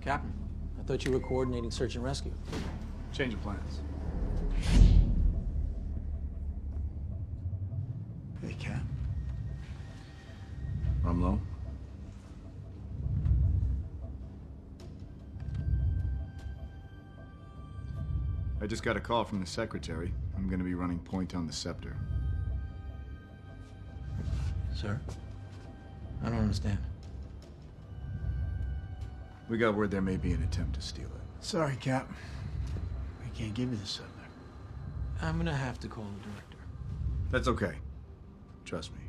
Captain, I thought you were coordinating search and rescue. Change of plans. Hey, Cap. Rumlow? I just got a call from the secretary. I'm gonna be running point on the scepter. Sir? I don't understand. We got word there may be an attempt to steal it. Sorry, Cap. We can't give you the scepter. I'm gonna have to call the director. That's okay. Trust me.